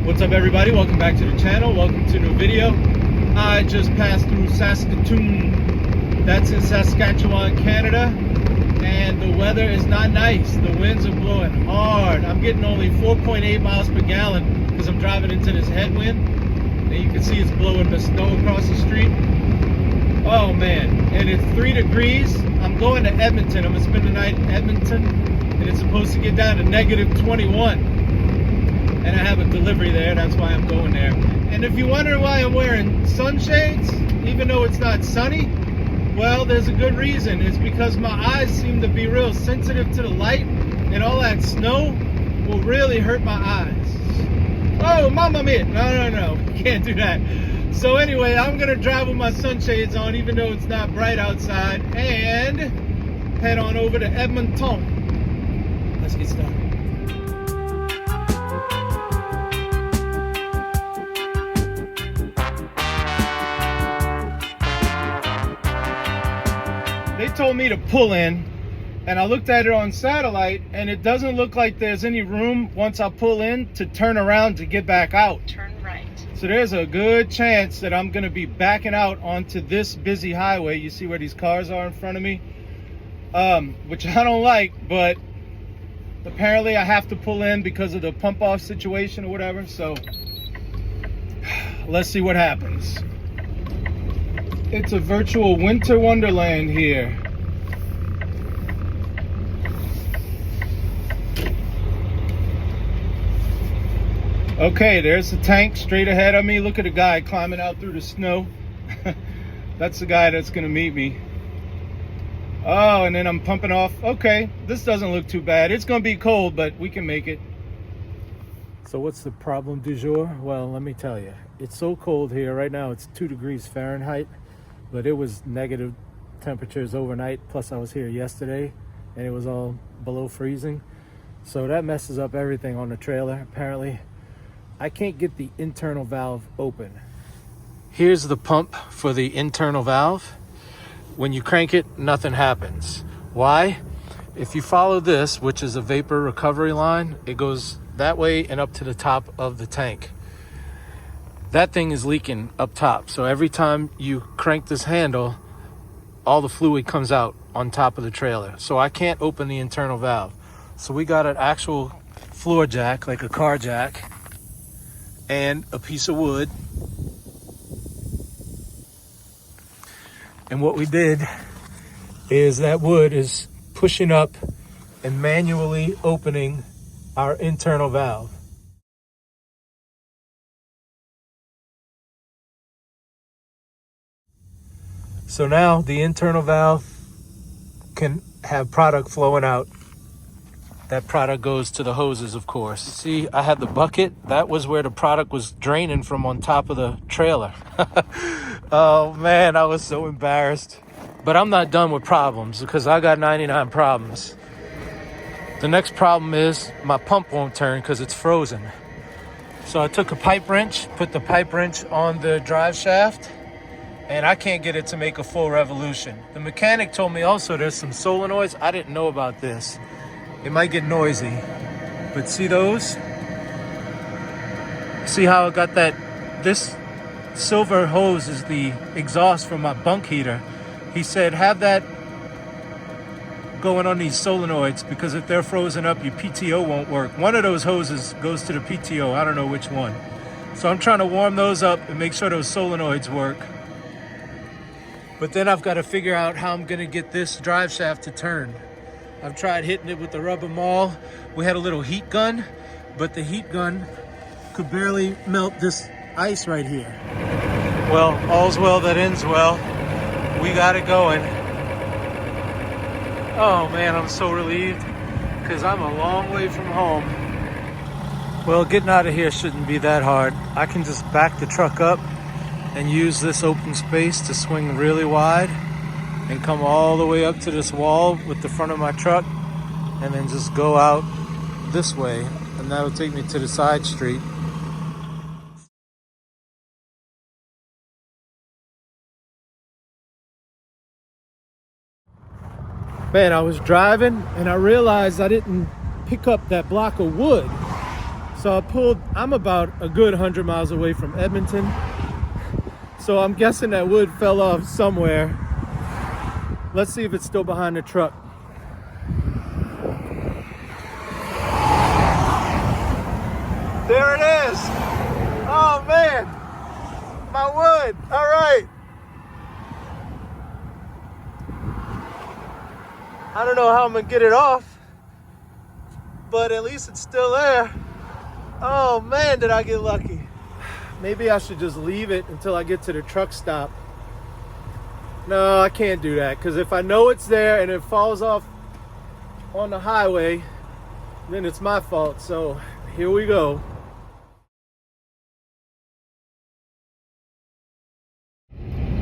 What's up, everybody? Welcome back to the channel. Welcome to a new video. I just passed through Saskatoon. That's in Saskatchewan, Canada. And the weather is not nice. The winds are blowing hard. I'm getting only 4.8 miles per gallon because I'm driving into this headwind. And you can see it's blowing the snow across the street. Oh man, and it's 3 degrees. I'm going to Edmonton. I'm gonna spend the night in Edmonton. And it's supposed to get down to negative 21. And I have a delivery there, that's why I'm going there. And if you wonder why I'm wearing sunshades, even though it's not sunny, well, there's a good reason. It's because my eyes seem to be real sensitive to the light, and all that snow will really hurt my eyes. Oh, mamma mia, no, can't do that. So anyway, I'm gonna drive with my sunshades on, even though it's not bright outside, and head on over to Edmonton. Let's get started. They told me to pull in, and I looked at it on satellite, and it doesn't look like there's any room once I pull in to turn around to get back out. Turn right. So there's a good chance that I'm gonna be backing out onto this busy highway. You see where these cars are in front of me? Which I don't like, but apparently I have to pull in because of the pump off situation or whatever. So let's see what happens. It's a virtual winter wonderland here. Okay, there's the tank straight ahead of me. Look at the guy climbing out through the snow. That's the guy that's gonna meet me. Oh, and then I'm pumping off. Okay, this doesn't look too bad. It's gonna be cold, but we can make it. So what's the problem du jour? Well, let me tell you. It's so cold here. Right now it's 2 degrees Fahrenheit. But it was negative temperatures overnight. Plus I was here yesterday and it was all below freezing. So that messes up everything on the trailer. Apparently I can't get the internal valve open. Here's the pump for the internal valve. When you crank it, nothing happens. Why? If you follow this, which is a vapor recovery line, it goes that way and up to the top of the tank. That thing is leaking up top. So every time you crank this handle, all the fluid comes out on top of the trailer. So I can't open the internal valve. So we got an actual floor jack, like a car jack, and a piece of wood. And what we did is that wood is pushing up and manually opening our internal valve. So now the internal valve can have product flowing out. That product goes to the hoses, of course. See, I had the bucket. That was where the product was draining from on top of the trailer. Oh man, I was so embarrassed. But I'm not done with problems because I got 99 problems. The next problem is my pump won't turn because it's frozen. So I took a pipe wrench, put the pipe wrench on the drive shaft, and I can't get it to make a full revolution. The mechanic told me also there's some solenoids. I didn't know about this. It might get noisy, but see those? See how I got that? This silver hose is the exhaust from my bunk heater. He said have that going on these solenoids because if they're frozen up, your PTO won't work. One of those hoses goes to the PTO. I don't know which one. So I'm trying to warm those up and make sure those solenoids work. But then I've got to figure out how I'm gonna get this drive shaft to turn. I've tried hitting it with the rubber maul. We had a little heat gun, but the heat gun could barely melt this ice right here. Well, all's well that ends well. We got it going. Oh man, I'm so relieved because I'm a long way from home. Well, getting out of here shouldn't be that hard. I can just back the truck up and use this open space to swing really wide and come all the way up to this wall with the front of my truck and then just go out this way, and that'll take me to the side street. Man, I was driving and I realized I didn't pick up that block of wood. So I'm about a good 100 miles away from Edmonton. So I'm guessing that wood fell off somewhere. Let's see if it's still behind the truck. There it is. Oh man, my wood. All right. I don't know how I'm gonna get it off, but at least it's still there. Oh man, did I get lucky. Maybe I should just leave it until I get to the truck stop. No, I can't do that, because if I know it's there and it falls off on the highway, then it's my fault. So here we go.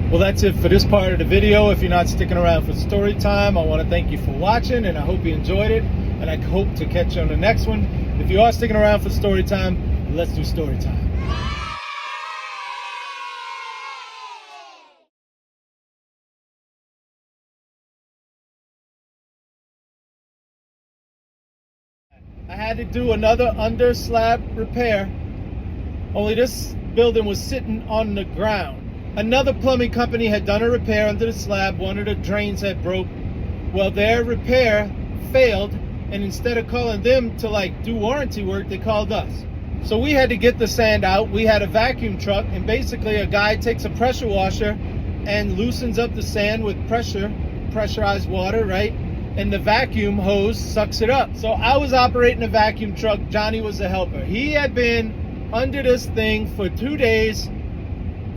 Well, that's it for this part of the video. If you're not sticking around for story time, I want to thank you for watching, and I hope you enjoyed it, and I hope to catch you on the next one. If you are sticking around for story time, let's do story time. I had to do another under slab repair, only this building was sitting on the ground. Another plumbing company had done a repair under the slab. One of the drains had broke. Well, their repair failed, and instead of calling them to do warranty work, they called us. So we had to get the sand out. We had a vacuum truck, and basically a guy takes a pressure washer and loosens up the sand with pressurized water, right? And the vacuum hose sucks it up. So I was operating a vacuum truck. Johnny was the helper. He had been under this thing for 2 days.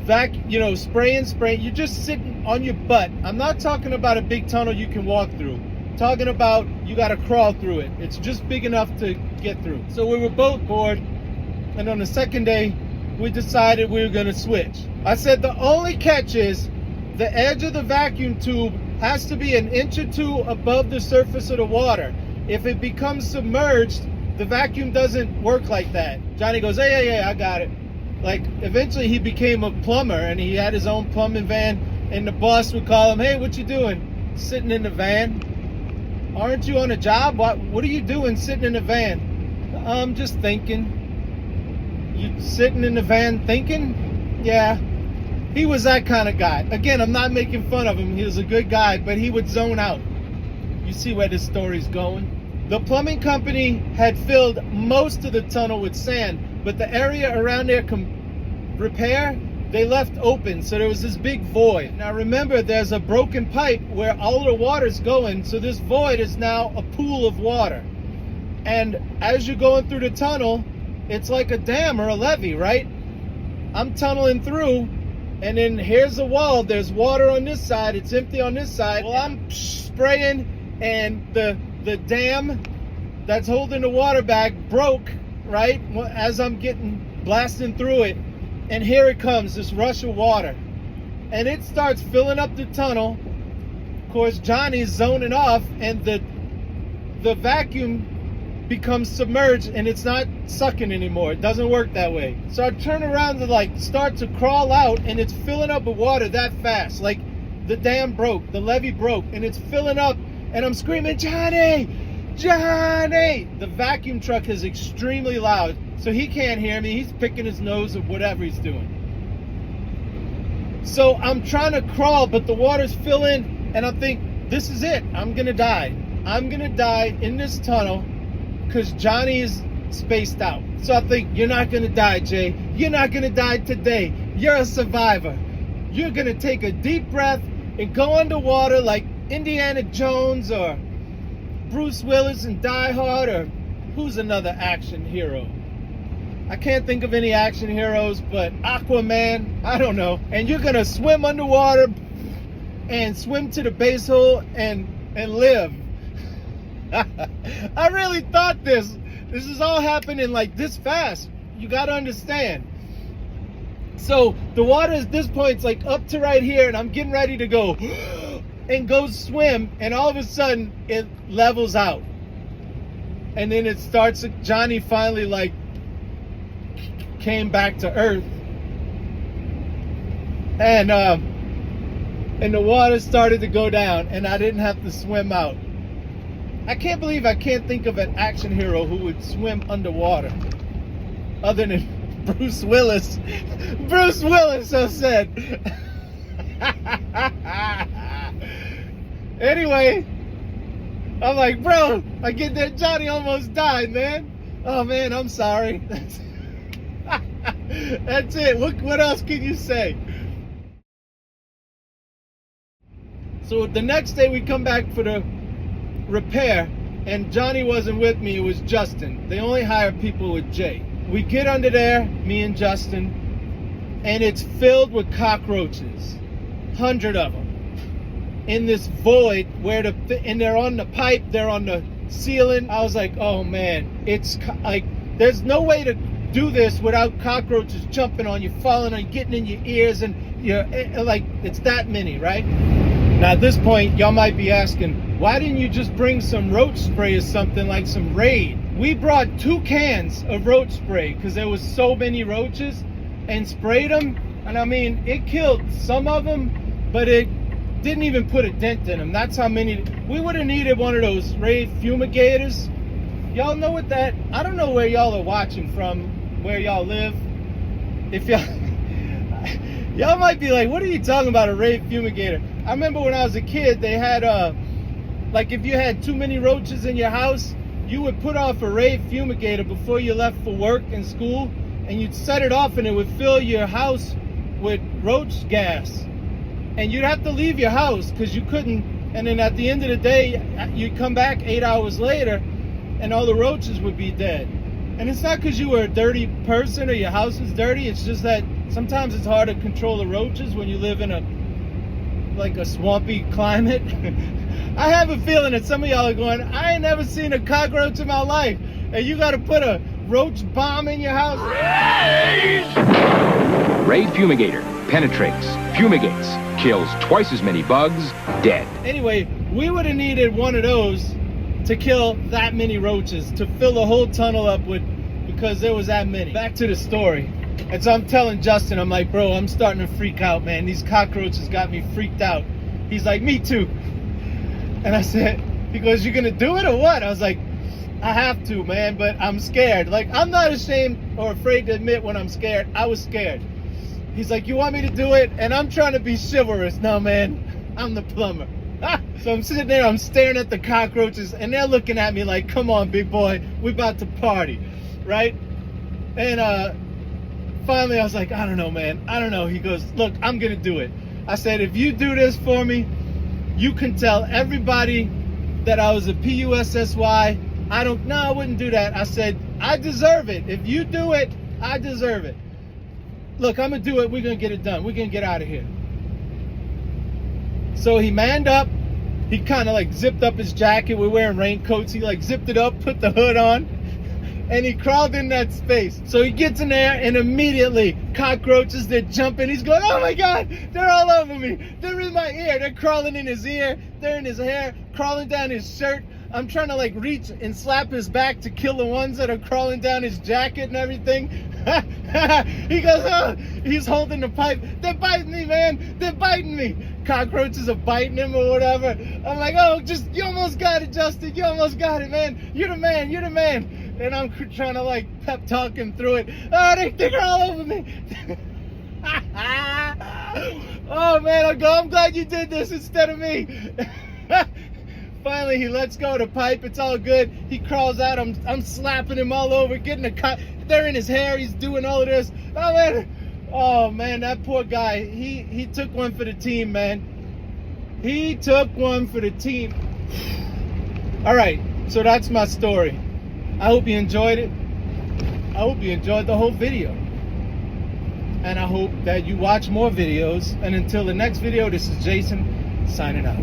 Spraying. You're just sitting on your butt. I'm not talking about a big tunnel you can walk through. I'm talking about you got to crawl through it. It's just big enough to get through. So we were both bored, and on the second day, we decided we were going to switch. I said the only catch is the edge of the vacuum tube has to be an inch or two above the surface of the water. If it becomes submerged, the vacuum doesn't work like that. Johnny goes, hey, I got it. Eventually he became a plumber, and he had his own plumbing van, and the boss would call him, hey, what you doing? Sitting in the van. Aren't you on a job? What are you doing sitting in the van? I'm just thinking. You sitting in the van thinking? Yeah. He was that kind of guy. Again, I'm not making fun of him. He was a good guy, but he would zone out. You see where this story's going? The plumbing company had filled most of the tunnel with sand, but the area around their repair, they left open, so there was this big void. Now remember, there's a broken pipe where all the water's going, so this void is now a pool of water. And as you're going through the tunnel, it's like a dam or a levee, right? I'm tunneling through, and then here's the wall. There's water on this side, it's empty on this side. Well, I'm spraying, and the dam that's holding the water back broke, right, as I'm blasting through it. And here it comes, this rush of water, and it starts filling up the tunnel. Of course, Johnny's zoning off, and the vacuum becomes submerged, and it's not sucking anymore. It doesn't work that way. So I turn around to start to crawl out, and it's filling up with water that fast. The dam broke, the levee broke, and it's filling up, and I'm screaming, Johnny! Johnny! The vacuum truck is extremely loud, so he can't hear me. He's picking his nose or whatever he's doing. So I'm trying to crawl, but the water's filling, and I think, this is it. I'm gonna die. I'm gonna die in this tunnel because Johnny is spaced out. So I think, you're not gonna die, Jay. You're not gonna die today. You're a survivor. You're gonna take a deep breath and go underwater like Indiana Jones or Bruce Willis in Die Hard, or who's another action hero? I can't think of any action heroes, but Aquaman, I don't know. And you're gonna swim underwater and swim to the base hole and live. I really thought this is all happening this fast. You gotta understand. So the water at this point is up to right here, and I'm getting ready to go and go swim, and all of a sudden it levels out, and then it starts. Johnny finally came back to earth, and the water started to go down, and I didn't have to swim out. I can't believe I can't think of an action hero who would swim underwater. other than Bruce Willis. Bruce Willis so said. Anyway, I'm like, bro, I get there, Johnny almost died, man. Oh man, I'm sorry. That's it. What else can you say? So the next day we come back for the repair, and Johnny wasn't with me, it was Justin. They only hire people with J. We get under there, me and Justin, and it's filled with cockroaches. 100 of them. In this void and they're on the pipe, they're on the ceiling. I was like, oh man, it's like, there's no way to do this without cockroaches jumping on you, falling on you, getting in your ears, and you're like, it's that many, right? Now at this point, y'all might be asking, why didn't you just bring some roach spray or something, like some Raid? We brought 2 cans of roach spray because there was so many roaches, and sprayed them. And I mean, it killed some of them, but it didn't even put a dent in them. That's how many. We would have needed one of those Raid fumigators. Y'all know what that, I don't know where y'all are watching from, where y'all live. If y'all might be like, what are you talking about, a Raid fumigator? I remember when I was a kid, they had like if you had too many roaches in your house, you would put off a Raid fumigator before you left for work and school, and you'd set it off and it would fill your house with roach gas. And you'd have to leave your house because you couldn't, and then at the end of the day, you'd come back 8 hours later and all the roaches would be dead. And it's not because you were a dirty person or your house is dirty, it's just that sometimes it's hard to control the roaches when you live in a swampy climate. I have a feeling that some of y'all are going, I ain't never seen a cockroach in my life, and you got to put a roach bomb in your house. Raid Fumigator penetrates, fumigates, kills twice as many bugs, dead. Anyway, we would have needed one of those to kill that many roaches, to fill the whole tunnel up with, because there was that many. Back to the story. And so I'm telling Justin, I'm like, bro, I'm starting to freak out, man. These cockroaches got me freaked out. He's like, me too. And I said, he goes, you gonna do it or what? I was like, I have to, man, but I'm scared. Like, I'm not ashamed or afraid to admit when I'm scared. I was scared. He's like, you want me to do it? And I'm trying to be chivalrous. No, man, I'm the plumber. So I'm sitting there, I'm staring at the cockroaches, and they're looking at me like, come on, big boy, we're about to party, right? And finally I was like, I don't know, man, I don't know. He goes, look, I'm gonna do it. I said, if you do this for me, you can tell everybody that I was a PUSSY. I wouldn't do that. I said, I deserve it. If you do it, I deserve it. Look, I'm gonna do it. We're gonna get it done. We're gonna get out of here. So he manned up. He kind of like zipped up his jacket. We're wearing raincoats. He like zipped it up, put the hood on, and he crawled in that space. So he gets in there, and immediately cockroaches, they're jumping. He's going, oh my God, they're all over me. They're in my ear. They're crawling in his ear. They're in his hair, crawling down his shirt. I'm trying to like reach and slap his back to kill the ones that are crawling down his jacket and everything. He goes, oh, he's holding the pipe. They're biting me, man. They're biting me. Cockroaches are biting him or whatever. I'm like, oh, you almost got it, Justin. You almost got it, man. You're the man. You're the man. And I'm trying to like pep talk him through it. Oh, they're all over me. Oh man, I'm glad you did this instead of me. Finally, he lets go of the pipe. It's all good. He crawls out. I'm slapping him all over, getting the cut. They're in his hair. He's doing all of this. Oh man, that poor guy. He took one for the team, man. He took one for the team. All right, so that's my story. I hope you enjoyed it. I hope you enjoyed the whole video. And I hope that you watch more videos. And until the next video, this is Jason signing out.